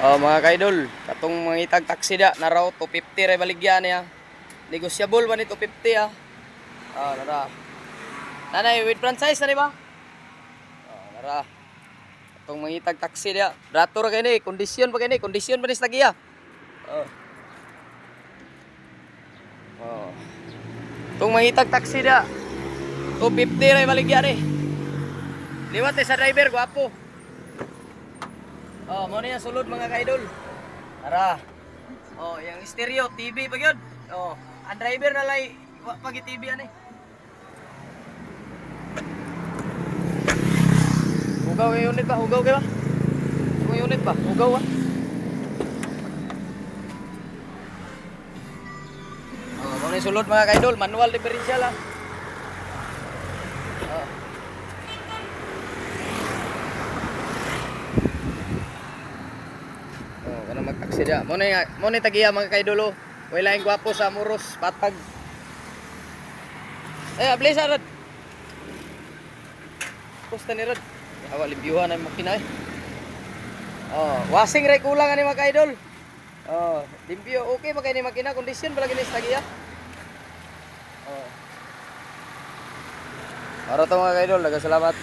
Oh, mga kaidol, katong mga itag taxi da na raw 250 ray baligyan niya. Negosyable ba ni 250 ah? Oh, nara. Nanay with franchise na di ba? Oh, nara. Katong mga itag taxi da. Rato ra kay ni, kondisyon pa kay ni, kondisyon pa ni sa giya. Oh. Oh. Tong mga itag taxi da 250 ray baligyan ni. Liwat sa driver, gwapo. Oh, mo niya sulod mga kaidol. Tara. Oh, yang stereo TV pa gyud. Oh, ang driver na lay pag TV ani. Hugaw yung unit ba? Hugaw kay ba? Yung unit ba? Hugaw ah. Oh, mo ni sulod mga kaidol, manual differential ah. Oh. Oh, kana mag-taxi dia. Mo ni tagiya mga kaidol. Wala ing gwapo sa Muros, Patag. Abli sa rod. Pusta ni rod. Awa libyuhan ang makina eh. Oh, washing ray kulang ani mga kaidol. Oh, limpyo okay pa kay ni makina, kondisyon pala gini sa tagiya. Oh. Para to mga kaidol, salamat.